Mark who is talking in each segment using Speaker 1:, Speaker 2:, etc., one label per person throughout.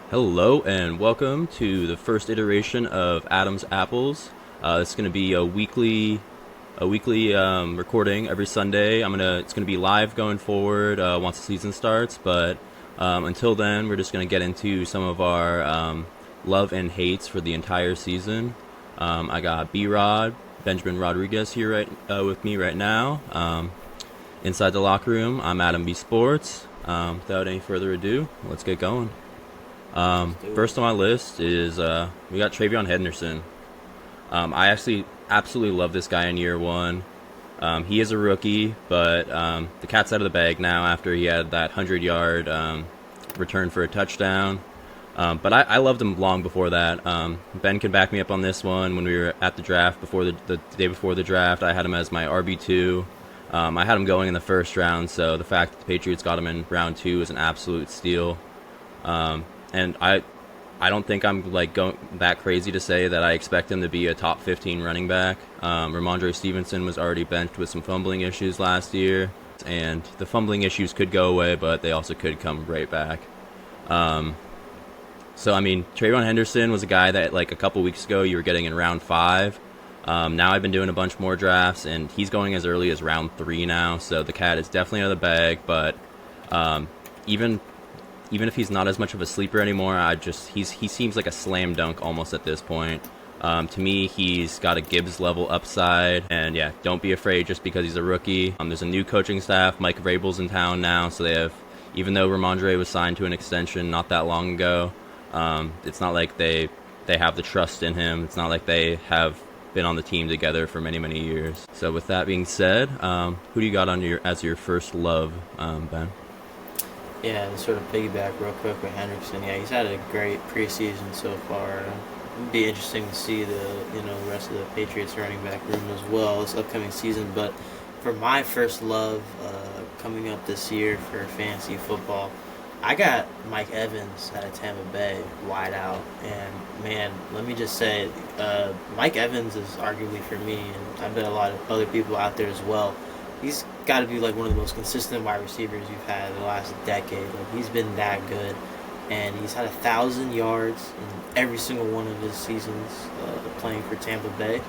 Speaker 1: Hello and welcome to the first iteration of Adam's Apples. It's going to be a weekly recording every Sunday. It's going to be live going forward once the season starts. But until then, we're just going to get into some of our love and hates for the entire season. I got B-Rod, Benjamin Rodriguez here with me right now. Inside the locker room, I'm Adam B Sports. Without any further ado, let's get going. First on my list is we got Travion Henderson. I actually absolutely love this guy in year one. He is a rookie, but the cat's out of the bag now after he had that 100-yard return for a touchdown. But I loved him long before that. Ben can back me up on this one. When we were at the draft, before the day before the draft, I had him as my RB2. I had him going in the first round, so the fact that the Patriots got him in round 2 is an absolute steal. And I don't think I'm like going that crazy to say that I expect him to be a top 15 running back. Ramondre Stevenson was already benched with some fumbling issues last year, and the fumbling issues could go away, but they also could come right back. So I mean, Travion Henderson was a guy that like a couple weeks ago you were getting in round 5. Now I've been doing a bunch more drafts, and he's going as early as round 3 now. So the cat is definitely out of the bag, but even if he's not as much of a sleeper anymore, he seems like a slam dunk almost at this point. To me, he's got a Gibbs level upside, and yeah, don't be afraid just because he's a rookie. There's a new coaching staff. Mike Vrabel's in town now, so even though Ramondre was signed to an extension not that long ago, it's not like they have the trust in him. It's not like they have been on the team together for many, many years. So with that being said, who do you got as your first love, Ben?
Speaker 2: Yeah, to sort of piggyback real quick with Hendrickson. Yeah, he's had a great preseason so far. It'd be interesting to see the rest of the Patriots running back room as well this upcoming season. But for my first love coming up this year for fantasy football, I got Mike Evans out of Tampa Bay wide out. And man, let me just say, Mike Evans is arguably for me, and I bet a lot of other people out there as well, he's got to be like one of the most consistent wide receivers you've had in the last decade. Like, he's been that good, and he's had 1,000 yards in every single one of his seasons playing for Tampa Bay,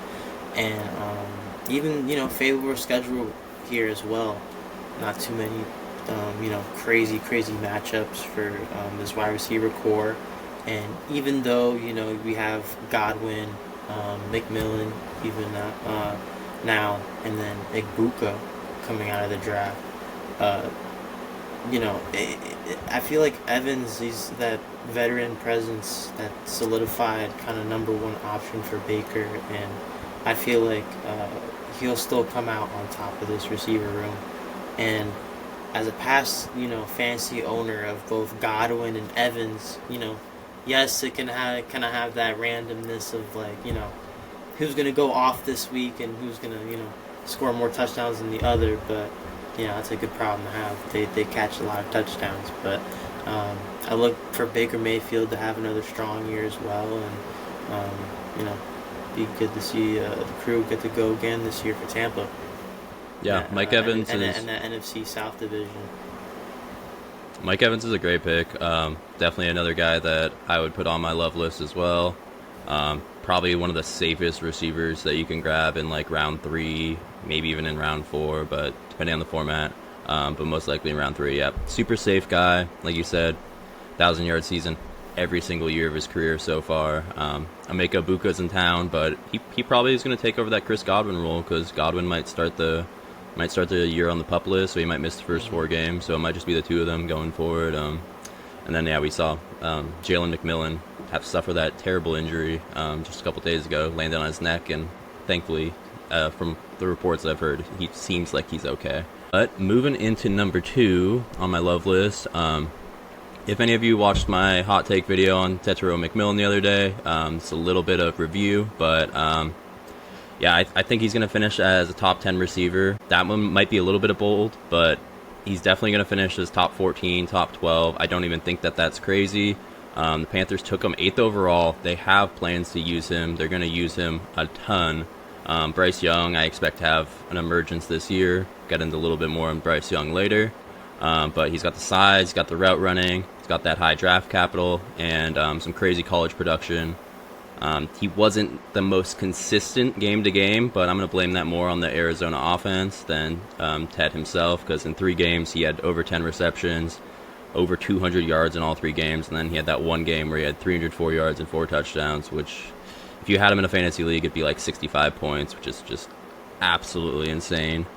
Speaker 2: and even favorable schedule here as well. Not too many crazy matchups for this wide receiver core, and even though we have Godwin, McMillan, even now, and then Igbuka coming out of the draft. I feel like Evans, he's that veteran presence, that solidified kind of number one option for Baker, and I feel like he'll still come out on top of this receiver room. And as a past, fantasy owner of both Godwin and Evans, yes, it can kind of have that randomness of like, who's going to go off this week and who's going to, score more touchdowns than the other, but that's a good problem to have. They catch a lot of touchdowns, but I look for Baker Mayfield to have another strong year as well, and be good to see the crew get to go again this year for Tampa.
Speaker 1: Yeah, Mike Evans
Speaker 2: and that NFC South division.
Speaker 1: Mike Evans is a great pick. Definitely another guy that I would put on my love list as well. Probably one of the safest receivers that you can grab in like round 3, maybe even in round 4, but depending on the format. But most likely in round 3, yeah. Super safe guy, like you said, 1,000-yard season every single year of his career so far. Emeka Buka's in town, but he probably is going to take over that Chris Godwin role because Godwin might start the year on the PUP list, so he might miss the first 4 games. So it might just be the two of them going forward. And then we saw Jalen McMillan have suffered that terrible injury just a couple days ago, landed on his neck, and thankfully, from the reports I've heard, he seems like he's okay. But moving into number 2 on my love list, if any of you watched my hot take video on Tetairoa McMillan the other day, it's a little bit of review, but I think he's going to finish as a top 10 receiver. That one might be a little bit bold, but he's definitely going to finish as top 14, top 12. I don't even think that that's crazy. The Panthers took him 8th overall. They have plans to use him. They're going to use him a ton. Bryce Young, I expect to have an emergence this year. Get into a little bit more on Bryce Young later. But he's got the size, he's got the route running, he's got that high draft capital and some crazy college production. He wasn't the most consistent game to game, but I'm going to blame that more on the Arizona offense than Ted himself, because in 3 games he had over 10 receptions, over 200 yards in all 3 games, and then he had that one game where he had 304 yards and 4 touchdowns, which if you had him in a fantasy league, it'd be like 65 points, which is just absolutely insane.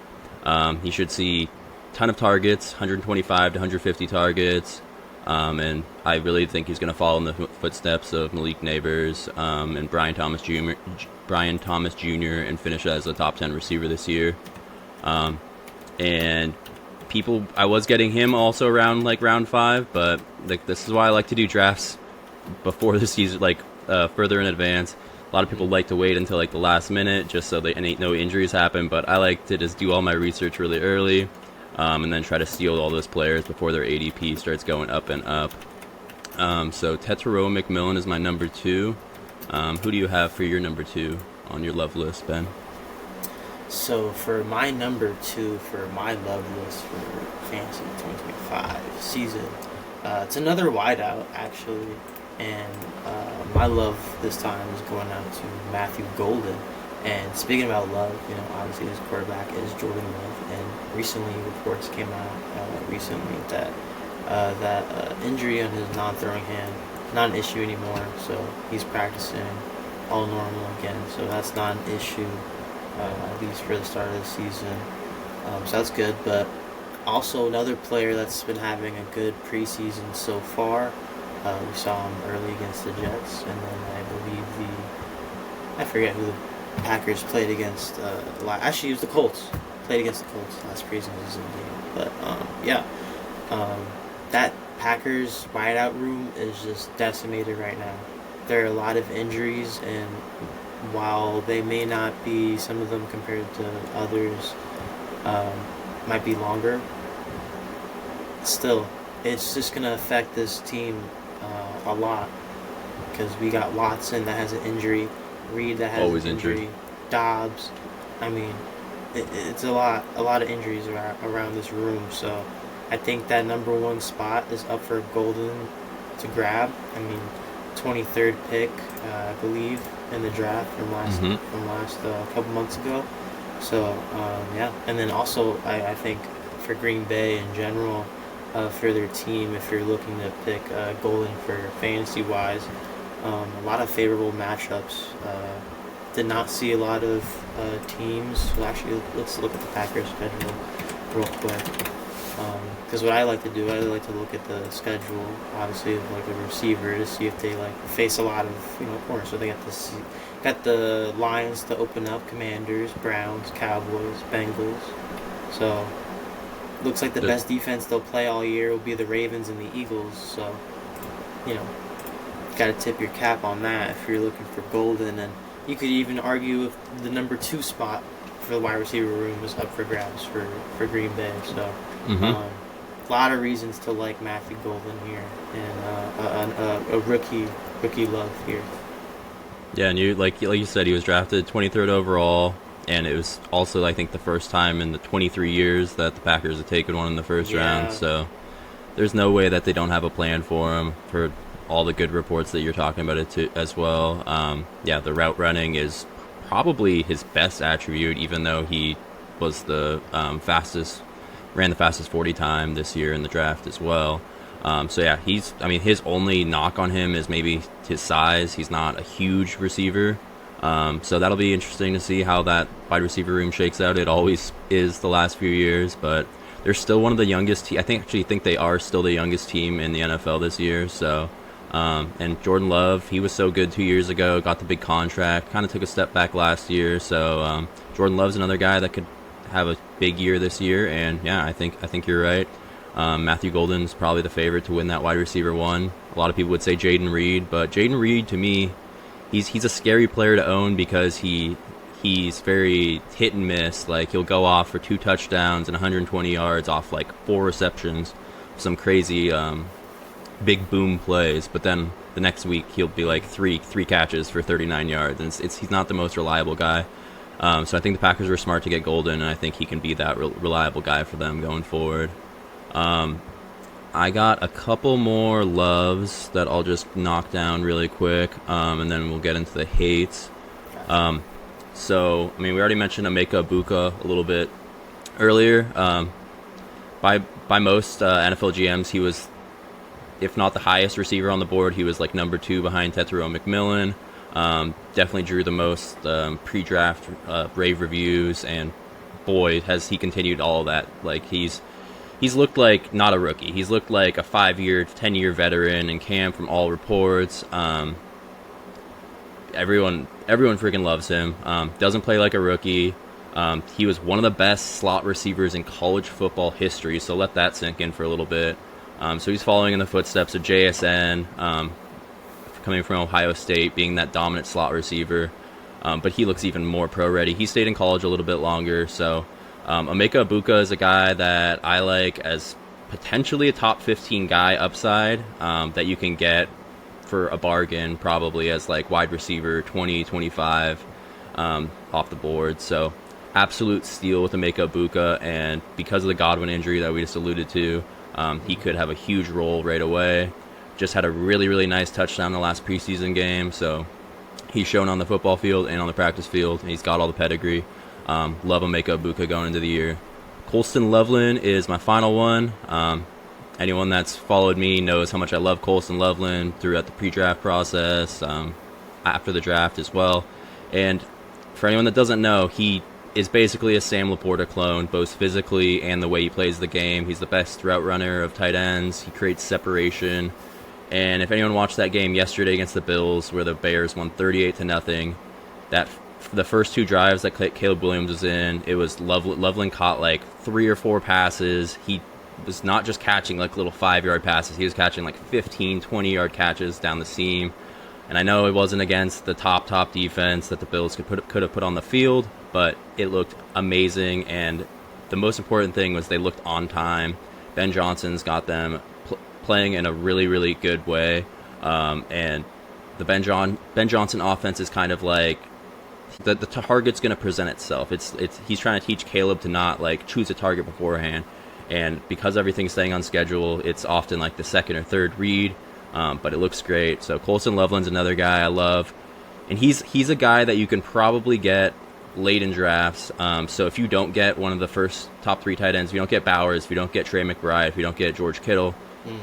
Speaker 1: He should see a ton of targets, 125 to 150 targets, and I really think he's going to follow in the footsteps of Malik Neighbors and Brian Thomas Jr. And finish as a top 10 receiver this year. And I was getting him also around like round 5, but like this is why I like to do drafts before the season, like further in advance. A lot of people like to wait until like the last minute just so no injuries happen, but I like to just do all my research really early. And then try to steal all those players before their ADP starts going up and up. So Tetairoa McMillan is my number 2. Who do you have for your number 2 on your love list, Ben?
Speaker 2: So for my number 2 for my love list for Fantasy 2025 season, it's another wideout actually, and my love this time is going out to Matthew Golden. And speaking about love, obviously his quarterback is Jordan Love, and recently reports came out recently that injury on his non-throwing hand not an issue anymore. So he's practicing all normal again. So that's not an issue, at least for the start of the season. So that's good. But also another player that's been having a good preseason so far. We saw him early against the Jets, and then I believe I forget who the Packers played against. Actually, it was the Colts. Played against the Colts last preseason game. But that Packers wideout room is just decimated right now. There are a lot of injuries, and while they may not be, some of them compared to others might be longer, still, it's just going to affect this team a lot, because we got Watson that has an injury, Reed that has
Speaker 1: always
Speaker 2: an injury, Dobbs. I mean, it's a lot of injuries around this room. So I think that number 1 spot is up for Golden to grab. I mean, 23rd pick, I believe, in the draft from last couple months ago. So yeah, and then also I think for Green Bay in general, for their team, if you're looking to pick Golden for fantasy wise, a lot of favorable matchups. Did not see a lot of teams. Well, actually, let's look at the Packers schedule real quick. Because what I like to do, I like to look at the schedule, obviously, of like a receiver to see if they like face a lot of corners. So they got the Lions to open up, Commanders, Browns, Cowboys, Bengals. So looks like the best defense they'll play all year will be the Ravens and the Eagles. So got to tip your cap on that if you're looking for Golden. And you could even argue if the number 2 spot for the wide receiver room is up for grabs for Green Bay. So a lot of reasons to like Matthew Golden here, and a rookie love here.
Speaker 1: Yeah, and like you said, he was drafted 23rd overall, and it was also, I think, the first time in the 23 years that the Packers have taken one in the first round. So there's no way that they don't have a plan for him, for all the good reports that you're talking about it too, as well. The route running is probably his best attribute, even though he was the ran the fastest 40 time this year in the draft as well. His only knock on him is maybe his size. He's not a huge receiver. So that'll be interesting to see how that wide receiver room shakes out. It always is the last few years, but they're still one of the youngest. I think they are still the youngest team in the NFL this year. So, and Jordan Love, he was so good 2 years ago, got the big contract, kind of took a step back last year. So Jordan Love's another guy that could have a big year this year. And yeah, I think you're right. Matthew Golden's probably the favorite to win that wide receiver one. A lot of people would say Jaden Reed, but Jaden Reed, to me, he's a scary player to own because he's very hit and miss. Like, he'll go off for 2 touchdowns and 120 yards off like 4 receptions, some crazy big boom plays. But then the next week he'll be like three catches for 39 yards, and he's not the most reliable guy. So I think the Packers were smart to get Golden, and I think he can be that reliable guy for them going forward. I got a couple more loves that I'll just knock down really quick, and then we'll get into the hates.
Speaker 2: Gotcha.
Speaker 1: So, I mean, we already mentioned Emeka Ibuka a little bit earlier. By most NFL GMs, he was, if not the highest receiver on the board, he was like number 2 behind Tetairoa McMillan. Definitely drew the most pre-draft rave reviews, and boy, has he continued all of that. Like he's looked like not a rookie. He's looked like a 5-year, 10-year veteran in camp from all reports. Everyone freaking loves him. Doesn't play like a rookie. He was one of the best slot receivers in college football history, so let that sink in for a little bit. So he's following in the footsteps of JSN, coming from Ohio State, being that dominant slot receiver. But he looks even more pro-ready. He stayed in college a little bit longer, so Emeka Ibuka is a guy that I like as potentially a top 15 guy upside that you can get for a bargain, probably as like wide receiver 20, 25 off the board. So absolute steal with Emeka Ibuka, and because of the Godwin injury that we just alluded to, he could have a huge role right away. Just had a really, really nice touchdown in the last preseason game, so he's shown on the football field and on the practice field, and he's got all the pedigree. Love Emeka Ibuka going into the year. Colston Loveland is my final one. Anyone that's followed me knows how much I love Colston Loveland throughout the pre-draft process, after the draft as well. And for anyone that doesn't know, he is basically a Sam Laporta clone, both physically and the way he plays the game. He's the best route runner of tight ends. He creates separation. And if anyone watched that game yesterday against the Bills, where the Bears won 38-0, that the first 2 drives that Caleb Williams was in, it was Loveland caught like 3 or 4 passes. He was not just catching like little 5-yard passes. He was catching like 15, 20-yard catches down the seam. And I know it wasn't against the top defense that the Bills could have put on the field, but it looked amazing. And the most important thing was they looked on time. Ben Johnson's got them playing in a really, really good way. And the Ben Johnson offense is kind of like the target's going to present itself. He's trying to teach Caleb to not like choose a target beforehand. And because everything's staying on schedule, it's often like the second or third read. But it looks great. So Colston Loveland's another guy I love, and he's a guy that you can probably get late in drafts. So if you don't get one of the first top 3 tight ends, if you don't get Bowers, if you don't get Trey McBride, if you don't get George Kittle,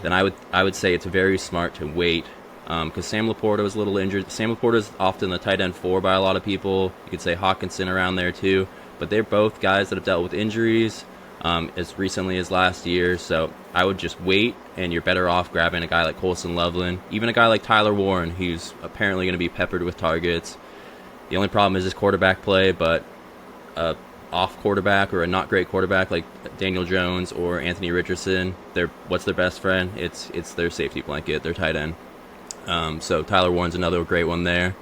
Speaker 1: then I would say it's very smart to wait, because Sam Laporta was a little injured. Sam Laporta is often the tight end 4 by a lot of people. You could say Hawkinson around there too, but they're both guys that have dealt with injuries as recently as last year. So I would just wait, and you're better off grabbing a guy like Colston Loveland, even a guy like Tyler Warren, who's apparently going to be peppered with targets. The only problem is his quarterback play, but off quarterback or a not great quarterback like Daniel Jones or Anthony Richardson, what's their best friend? It's their safety blanket, their tight end. So Tyler Warren's another great one there.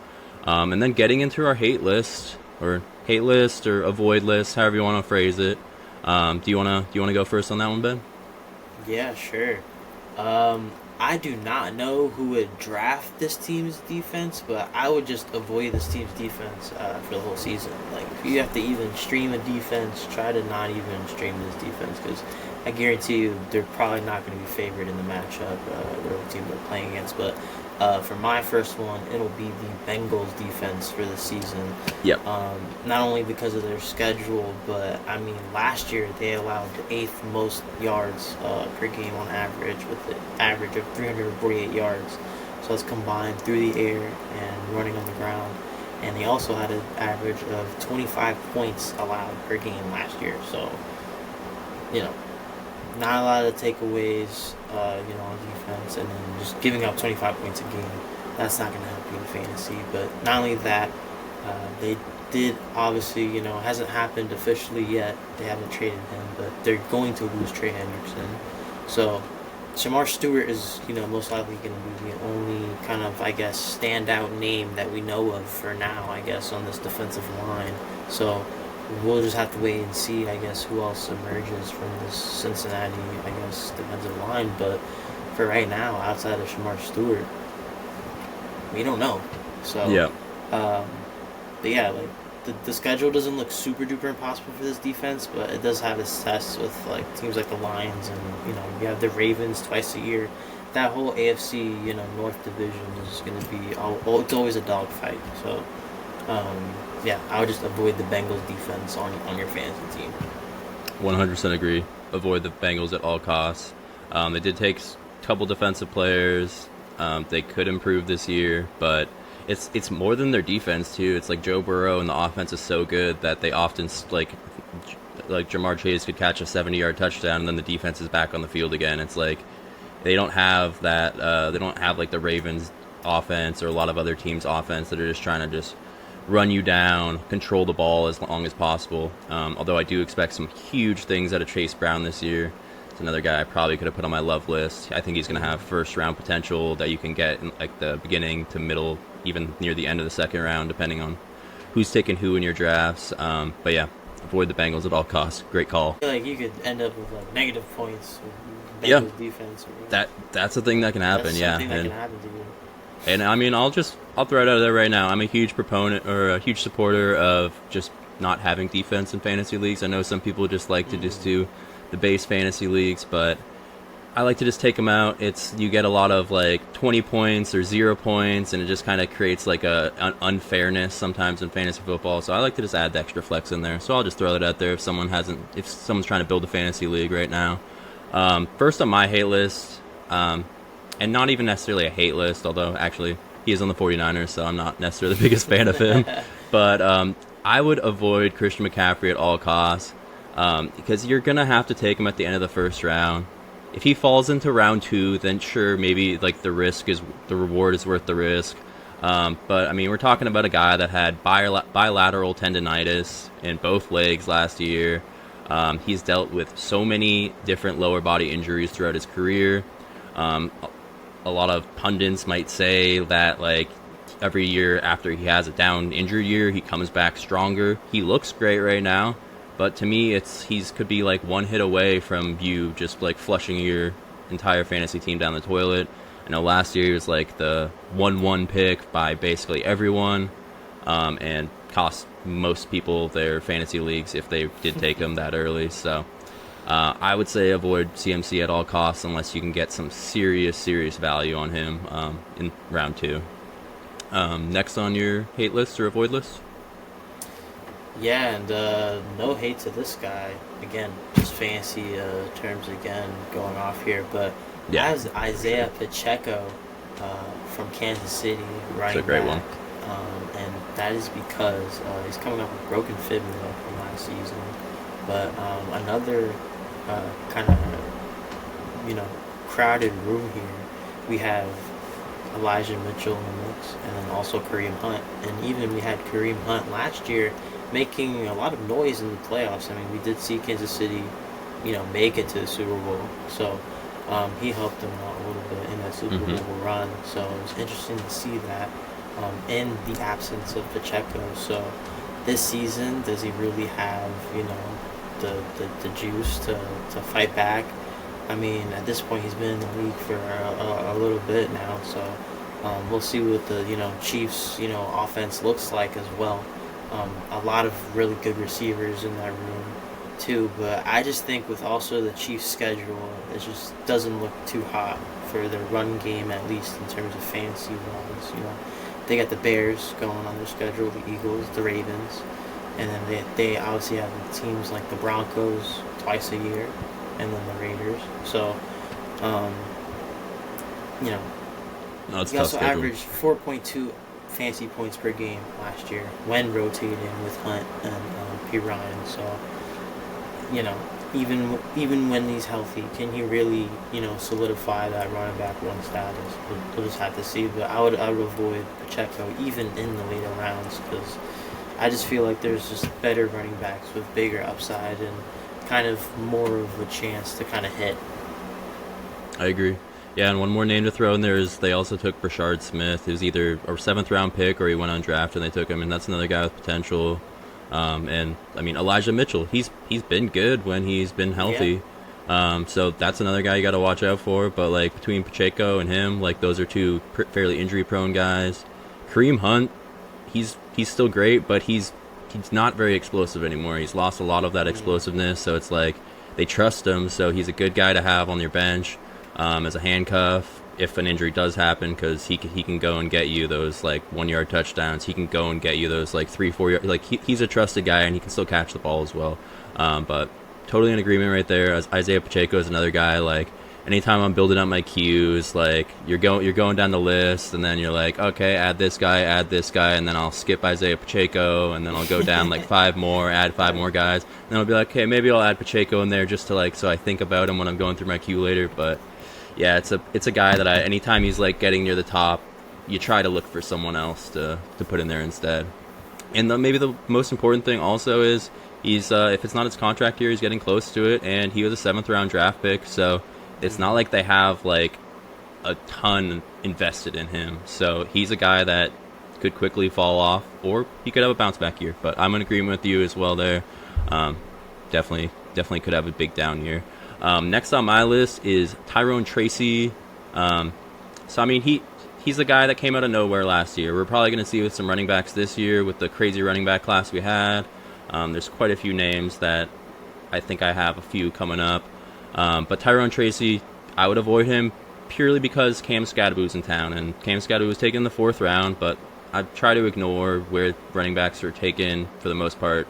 Speaker 1: And then getting into our hate list or avoid list, however you want to phrase it. Do you wanna go first on that one, Ben?
Speaker 2: Yeah, sure. I do not know who would draft this team's defense, but I would just avoid this team's defense for the whole season. Like, if you have to even stream a defense, try to not even stream this defense, because I guarantee you they're probably not going to be favored in the matchup, whatever team they're playing against. But for my first one, it'll be the Bengals defense for the season.
Speaker 1: Yep.
Speaker 2: Not only because of their schedule, but I mean, last year they allowed the 8th most yards per game on average, with an average of 348 yards. So that's combined through the air and running on the ground. And they also had an average of 25 points allowed per game last year. So, not a lot of takeaways, on defense, and then just giving up 25 points a game. That's not going to help you in fantasy. But not only that, they did obviously, hasn't happened officially yet. They haven't traded him, but they're going to lose Trey Hendrickson. So Shamar Stewart is, most likely going to be the only kind of, standout name that we know of for now, on this defensive line. So we'll just have to wait and see, who else emerges from this Cincinnati, defensive line. But for right now, outside of Shamar Stewart, we don't know. So,
Speaker 1: yeah.
Speaker 2: But yeah, the schedule doesn't look super duper impossible for this defense, but it does have its tests with like teams like the Lions, and you have the Ravens twice a year. That whole AFC North division is going to be it's always a dogfight. So yeah, I would just avoid the Bengals defense on your fantasy team.
Speaker 1: 100% agree. Avoid the Bengals at all costs. They did take a couple defensive players. They could improve this year, but it's more than their defense too. It's like Joe Burrow and the offense is so good that they often like Jamar Chase could catch a 70-yard touchdown and then the defense is back on the field again. It's like they don't have that. They don't have like the Ravens offense or a lot of other teams' offense that are just trying to just run you down, control the ball as long as possible. Although I do expect some huge things out of Chase Brown this year. It's another guy I probably could have put on my love list. I think he's going to have first-round potential that you can get in like the beginning to middle, even near the end of the second round, depending on who's taking who in your drafts. But yeah, avoid the Bengals at all costs. Great call.
Speaker 2: I feel like you could end up with like negative points with Bengals defense.
Speaker 1: That's a thing that can happen.
Speaker 2: That's
Speaker 1: yeah,
Speaker 2: something that can happen to you.
Speaker 1: And I mean, I'll throw it out there right now. I'm a huge proponent or a huge supporter of just not having defense in fantasy leagues. I know some people just like to just do the base fantasy leagues, but I like to just take them out. You get a lot of like 20 points or 0 points, and it just kind of creates like an unfairness sometimes in fantasy football. So I like to just add the extra flex in there. So I'll just throw it out there if someone's trying to build a fantasy league right now. First on my hate list, and not even necessarily a hate list, although actually he is on the 49ers, so I'm not necessarily the biggest fan of him. But I would avoid Christian McCaffrey at all costs because you're going to have to take him at the end of the first round. If he falls into round 2, then sure, maybe like the reward is worth the risk. But I mean, we're talking about a guy that had bilateral tendonitis in both legs last year. He's dealt with so many different lower body injuries throughout his career. A lot of pundits might say that like every year after he has a down injured year, he comes back stronger. He looks great right now, but to me, he's could be like one hit away from you just like flushing your entire fantasy team down the toilet. I know last year he was like the 1-1 pick by basically everyone, and cost most people their fantasy leagues if they did take him that early. So I would say avoid CMC at all costs unless you can get some serious value on him in round 2. Next on your hate list or avoid list?
Speaker 2: Yeah, and no hate to this guy. Again, just fancy terms again going off here. But as Isaiah Pacheco from Kansas City, running
Speaker 1: It's a great
Speaker 2: back,
Speaker 1: one.
Speaker 2: and that is because he's coming off a broken fibula from last season. But another kind of crowded room here. We have Elijah Mitchell in the mix, and then also Kareem Hunt. And even we had Kareem Hunt last year making a lot of noise in the playoffs. I mean, we did see Kansas City, make it to the Super Bowl. So he helped them out a little bit in that Super Bowl run. So it was interesting to see that in the absence of Pacheco. So this season, does he really have, the juice to fight back? I mean, at this point, he's been in the league for a little bit now. So we'll see what the, Chiefs, offense looks like as well. A lot of really good receivers in that room too, but I just think with also the Chiefs' schedule, it just doesn't look too hot for their run game, at least in terms of fantasy wise. They got the Bears going on their schedule, the Eagles, the Ravens, and then they obviously have teams like the Broncos twice a year, and then the Raiders. So, he also averaged 4.2 fantasy points per game last year when rotating with Hunt and P. Ryan. So, even when he's healthy, can he really, solidify that running back one status? We'll just have to see. But I would avoid Pacheco even in the later rounds because I just feel like there's just better running backs with bigger upside and kind of more of a chance to kind of hit.
Speaker 1: I agree. Yeah, and one more name to throw in there is they also took Brashard Smith, who's either a 7th-round pick or he went undrafted and they took him, and that's another guy with potential. And I mean, Elijah Mitchell, he's been good when he's been healthy. Yeah. So that's another guy you got to watch out for. But like between Pacheco and him, like those are two fairly injury-prone guys. Kareem Hunt, he's still great, but he's he's not very explosive anymore. He's lost a lot of that explosiveness, so it's like they trust him, so he's a good guy to have on your bench as a handcuff if an injury does happen, because he can go and get you those like 1 yard touchdowns. He can go and get you those like 3-4 yard, like he's a trusted guy, and he can still catch the ball as well. But totally in agreement right there. As Isaiah Pacheco is another guy, like anytime I'm building up my queues, like you're going down the list, and then you're like, okay, add this guy, and then I'll skip Isaiah Pacheco, and then I'll go down like 5 more, add 5 more guys, and then I'll be like, okay, maybe I'll add Pacheco in there just to like, so I think about him when I'm going through my queue later. But yeah, it's a guy that anytime he's like getting near the top, you try to look for someone else to put in there instead. And maybe the most important thing also is he's if it's not his contract year, he's getting close to it, and he was a 7th round draft pick, so it's not like they have like a ton invested in him. So he's a guy that could quickly fall off, or he could have a bounce back year. But I'm in agreement with you as well there. Definitely could have a big down year. Next on my list is Tyrone Tracy. So I mean, he's the guy that came out of nowhere last year. We're probably going to see with some running backs this year with the crazy running back class we had. There's quite a few names that I think I have a few coming up. But Tyrone Tracy, I would avoid him purely because Cam Skadaboo's in town, and Cam Skadaboo was taken in the 4th round, but I try to ignore where running backs are taken for the most part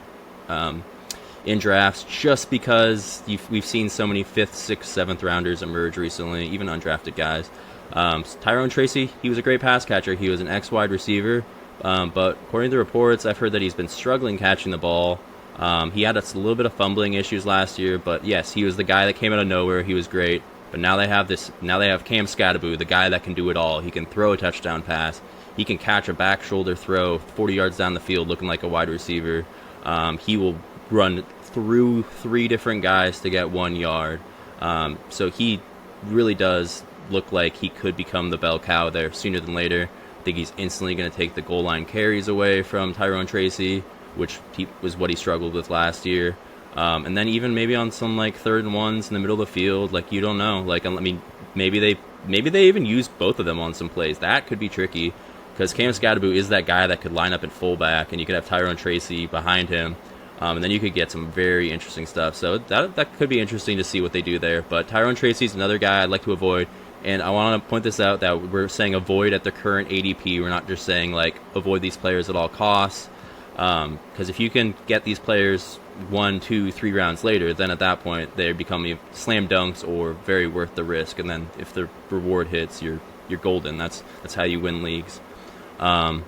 Speaker 1: in drafts, just because we've seen so many 5th, 6th, 7th rounders emerge recently, even undrafted guys. Tyrone Tracy, he was a great pass catcher. He was an X-wide receiver, but according to reports, I've heard that he's been struggling catching the ball. He had a little bit of fumbling issues last year, but yes, he was the guy that came out of nowhere. He was great. But now they have Cam Skadaboo, the guy that can do it all. He can throw a touchdown pass. He can catch a back shoulder throw 40 yards down the field looking like a wide receiver. He will run through 3 different guys to get 1 yard. So he really does look like he could become the bell cow there sooner than later. I think he's instantly going to take the goal line carries away from Tyrone Tracy, which was what he struggled with last year. And then even maybe on some like 3rd and 1s in the middle of the field, like you don't know. Like I mean, maybe they even use both of them on some plays. That could be tricky, because Cam Skadaboo is that guy that could line up at fullback, and you could have Tyrone Tracy behind him, and then you could get some very interesting stuff. So that could be interesting to see what they do there. But Tyrone Tracy is another guy I'd like to avoid. And I want to point this out, that we're saying avoid at the current ADP. We're not just saying like avoid these players at all costs. Because if you can get these players 1, 2, 3 rounds later, then at that point they become slam dunks or very worth the risk. And then if the reward hits, you're golden. That's how you win leagues. And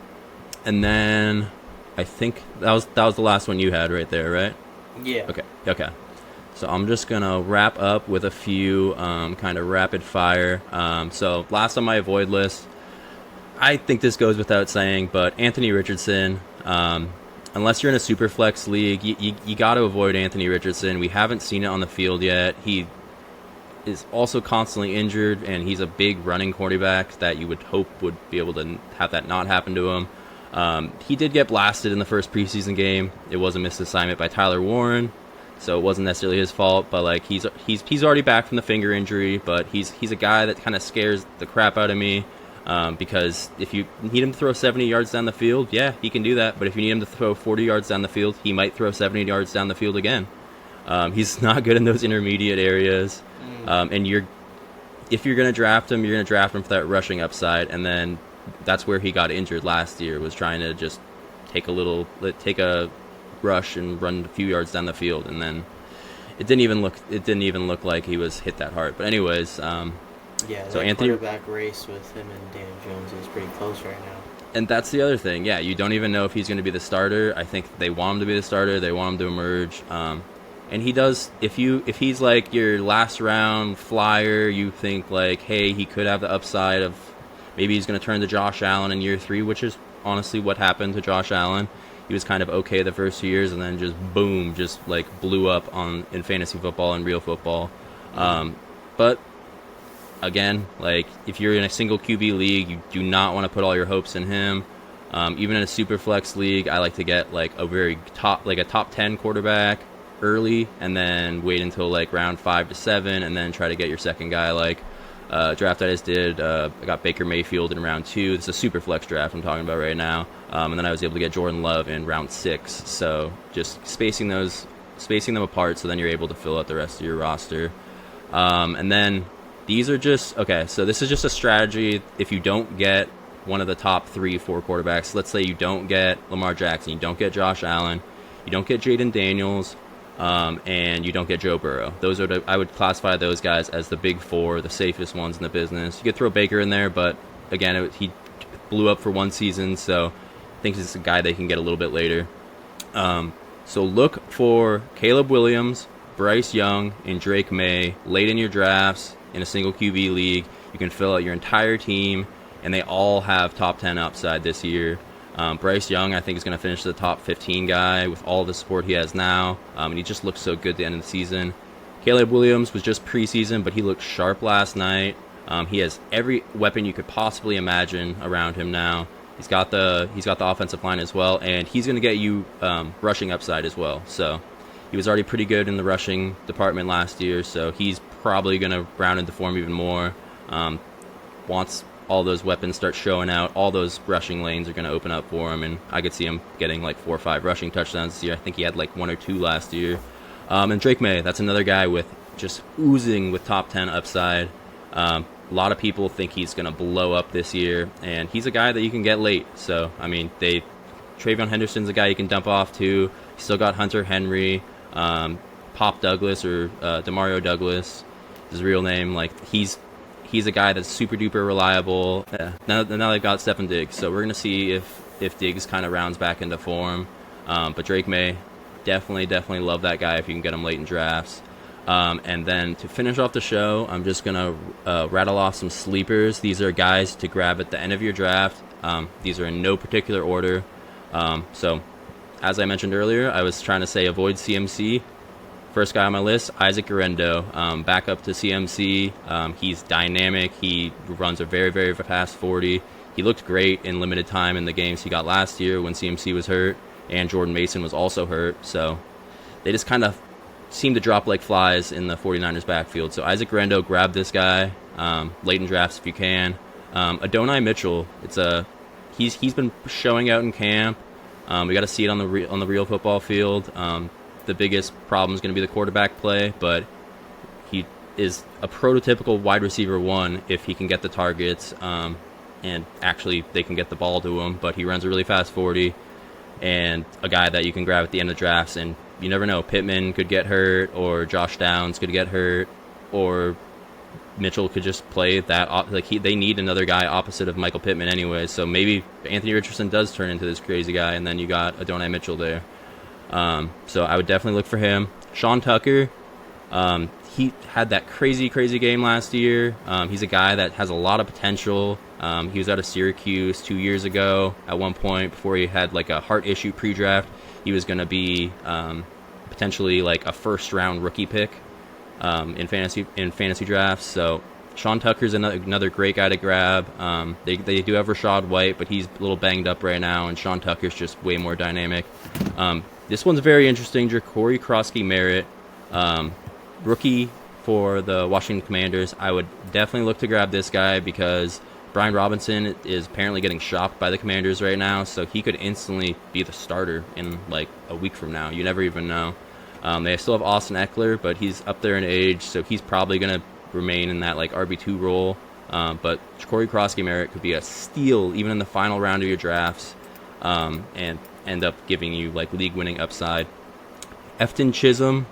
Speaker 1: then I think that was the last one you had right there, right?
Speaker 2: Yeah.
Speaker 1: Okay. So I'm just gonna wrap up with a few kind of rapid fire. So last on my avoid list, I think this goes without saying, but Anthony Richardson. Unless you're in a super flex league, you got to avoid Anthony Richardson. We haven't seen it on the field yet. He is also constantly injured, and he's a big running quarterback that you would hope would be able to have that not happen to him. He did get blasted in the first preseason game. It was a missed assignment by Tyler Warren, so it wasn't necessarily his fault. But like he's already back from the finger injury, but he's a guy that kind of scares the crap out of me. Because if you need him to throw 70 yards down the field, yeah, he can do that. But if you need him to throw 40 yards down the field, he might throw 70 yards down the field again. He's not good in those intermediate areas. And if you're going to draft him, you're going to draft him for that rushing upside. And then that's where he got injured last year, was trying to just take a rush and run a few yards down the field. And then it didn't even look like he was hit that hard. But anyways,
Speaker 2: yeah,
Speaker 1: so
Speaker 2: the
Speaker 1: Anthony
Speaker 2: quarterback race with him and Daniel Jones is pretty close right now.
Speaker 1: And that's the other thing. Yeah, you don't even know if he's going to be the starter. I think they want him to be the starter. They want him to emerge. And he does. If he's like your last round flyer, you think like, hey, he could have the upside of maybe he's going to turn to Josh Allen in year 3, which is honestly what happened to Josh Allen. He was kind of okay the first 2 years, and then just boom, just like blew up in fantasy football and real football. But again, like if you're in a single QB league, you do not want to put all your hopes in him. Even in a super flex league, I like to get like a top 10 quarterback early, and then wait until like round 5 to 7, and then try to get your second guy. Like draft I just did. I got Baker Mayfield in round 2. This is a super flex draft I'm talking about right now. And then I was able to get Jordan Love in round 6. So just spacing them apart, so then you're able to fill out the rest of your roster. And then these are just, okay, so this is just a strategy. If you don't get one of the top 3-4 quarterbacks, let's say you don't get Lamar Jackson, you don't get Josh Allen, you don't get Jaden Daniels, and you don't get Joe Burrow. Those are I would classify those guys as the big 4, the safest ones in the business. You could throw Baker in there, but again, he blew up for one season, so I think he's a guy they can get a little bit later. So look for Caleb Williams, Bryce Young, and Drake May late in your drafts in a single QB league. You can fill out your entire team, and they all have top 10 upside this year. Bryce Young, I think, is going to finish the top 15 guy with all the support he has now, and he just looks so good at the end of the season. Caleb Williams was just preseason, but he looked sharp last night. He has every weapon you could possibly imagine around him now. He's got the offensive line as well, and he's going to get you rushing upside as well. So he was already pretty good in the rushing department last year, so he's probably going to round into form even more. Once all those weapons start showing out, all those rushing lanes are going to open up for him, and I could see him getting like 4 or 5 rushing touchdowns this year. I think he had like 1 or 2 last year. And Drake May, that's another guy with just oozing with top 10 upside. A lot of people think he's going to blow up this year, and he's a guy that you can get late. So, I mean, Travion Henderson's a guy you can dump off to. You still got Hunter Henry, Pop Douglas, or Demario Douglas, his real name. Like, he's a guy that's super duper reliable. Now they've got Stefon Diggs, so we're going to see if Diggs kind of rounds back into form. But Drake May, definitely love that guy if you can get him late in drafts. And then to finish off the show, I'm just going to rattle off some sleepers. These are guys to grab at the end of your draft. These are in no particular order. So, as I mentioned earlier, I was trying to say avoid CMC. First guy on my list, Isaac Guerendo, back up to CMC. He's dynamic. He runs a very, very fast 40. He looked great in limited time in the games he got last year when CMC was hurt, and Jordan Mason was also hurt. So they just kind of seem to drop like flies in the 49ers backfield. So Isaac Guerendo, grab this guy late in drafts if you can. Adonai Mitchell, he's been showing out in camp. We got to see it on the real football field. The biggest problem is going to be the quarterback play, but he is a prototypical wide receiver 1 if he can get the targets, and actually they can get the ball to him. But he runs a really fast 40, and a guy that you can grab at the end of drafts. And you never know, Pittman could get hurt, or Josh Downs could get hurt, or Mitchell could just play that. They need another guy opposite of Michael Pittman anyway. So maybe Anthony Richardson does turn into this crazy guy, and then you got Adonai Mitchell there. So I would definitely look for him. Sean Tucker, he had that crazy game last year. He's a guy that has a lot of potential. He was out of Syracuse 2 years ago at one point before he had like a heart issue pre-draft. He was going to be potentially like a first-round rookie pick in fantasy drafts. So Sean Tucker's another great guy to grab. They do have Rashad White, but he's a little banged up right now, and Sean Tucker's just way more dynamic. This one's very interesting. Ja'Cory Krosky-Merritt, rookie for the Washington Commanders. I would definitely look to grab this guy because Brian Robinson is apparently getting shopped by the Commanders right now, so he could instantly be the starter in like a week from now. You never even know. They still have Austin Eckler, but he's up there in age, so he's probably going to remain in that like RB2 role. But Ja'Cory Krosky-Merritt could be a steal even in the final round of your drafts, and end up giving you like league-winning upside. Efton Chisholm,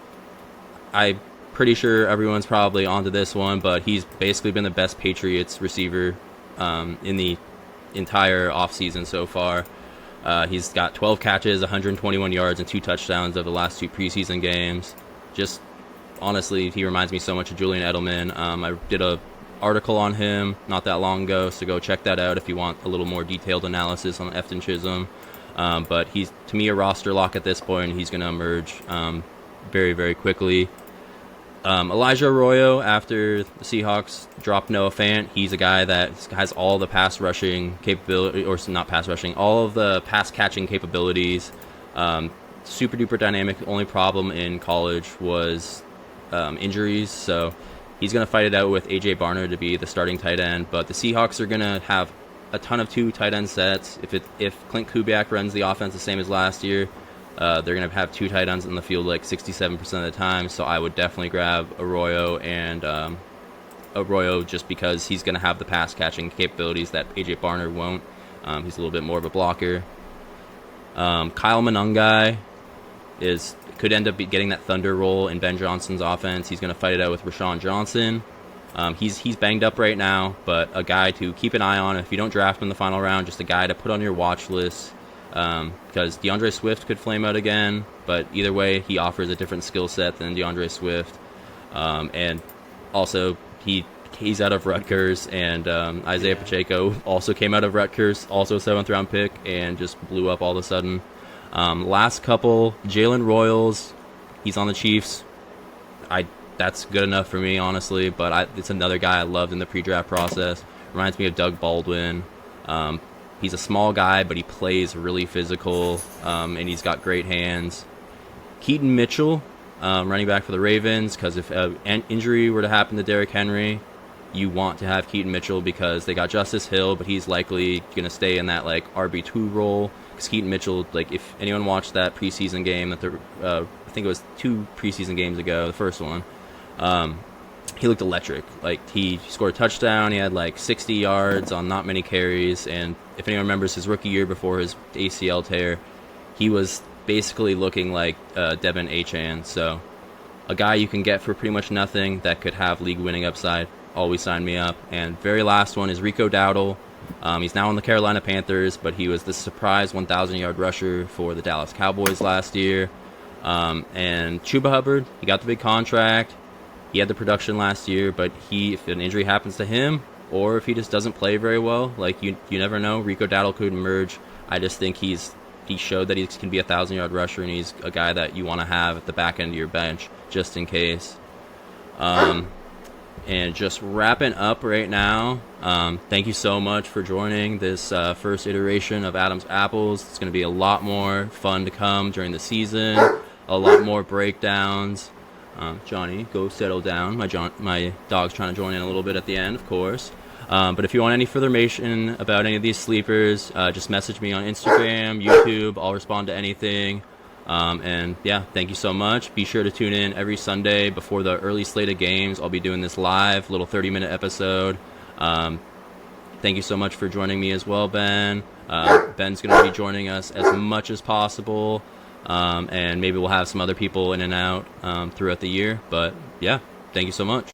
Speaker 1: I'm pretty sure everyone's probably onto this one, but he's basically been the best Patriots receiver in the entire offseason so far. He's got 12 catches, 121 yards, and 2 touchdowns of the last 2 preseason games. Just honestly, he reminds me so much of Julian Edelman. I did an article on him not that long ago, so go check that out if you want a little more detailed analysis on Efton Chisholm. But he's, to me, a roster lock at this point, and he's going to emerge very, very quickly. Elijah Arroyo, after the Seahawks dropped Noah Fant, he's a guy that has all the pass rushing capability, or not pass rushing, all of the pass catching capabilities. Super duper dynamic. The only problem in college was injuries, so He's going to fight it out with A.J. Barner to be the starting tight end, but the Seahawks are going to have a ton of 2 tight end sets. If Clint Kubiak runs the offense the same as last year, they're going to have 2 tight ends in the field like 67% of the time, so I would definitely grab Arroyo just because he's going to have the pass-catching capabilities that A.J. Barner won't. He's a little bit more of a blocker. Kyle Monangai could end up getting that thunder role in Ben Johnson's offense. He's going to fight it out with Rashawn Johnson. He's banged up right now, but a guy to keep an eye on if you don't draft him in the final round, just a guy to put on your watch list, because DeAndre Swift could flame out again, but either way, he offers a different skill set than DeAndre Swift. And also, he's out of Rutgers, and Isaiah Pacheco also came out of Rutgers, also a 7th round pick, and just blew up all of a sudden. Last couple, Jalen Royals, he's on the Chiefs. That's good enough for me, honestly, but it's another guy I loved in the pre-draft process. Reminds me of Doug Baldwin. He's a small guy, but he plays really physical, and he's got great hands. Keaton Mitchell, running back for the Ravens, because if an injury were to happen to Derrick Henry, you want to have Keaton Mitchell because they got Justice Hill, but he's likely going to stay in that like RB2 role. Because Keaton Mitchell, like if anyone watched that preseason game, I think it was 2 preseason games ago, the first one, he looked electric. Like he scored a touchdown, he had like 60 yards on not many carries, and if anyone remembers his rookie year before his ACL tear, he was basically looking like Devin Achane. So a guy you can get for pretty much nothing that could have league-winning upside. Always sign me up. And very last one is Rico Dowdle. He's now on the Carolina Panthers, but he was the surprise 1,000-yard rusher for the Dallas Cowboys last year. And Chuba Hubbard, he got the big contract. He had the production last year, but if an injury happens to him, or if he just doesn't play very well, like you never know, Rico Dowdle could emerge. I just think he showed that he can be a 1,000-yard rusher, and he's a guy that you want to have at the back end of your bench just in case. And just wrapping up right now, thank you so much for joining this first iteration of Adam's Apples. It's going to be a lot more fun to come during the season, a lot more breakdowns. Johnny, go settle down. My dog's trying to join in a little bit at the end, of course. But if you want any further information about any of these sleepers, just message me on Instagram, YouTube. I'll respond to anything. And yeah, thank you so much. Be sure to tune in every Sunday before the early slate of games. I'll be doing this live, little 30-minute episode. Thank you so much for joining me as well, Ben. Ben's going to be joining us as much as possible. And maybe we'll have some other people in and out throughout the year. But yeah, thank you so much.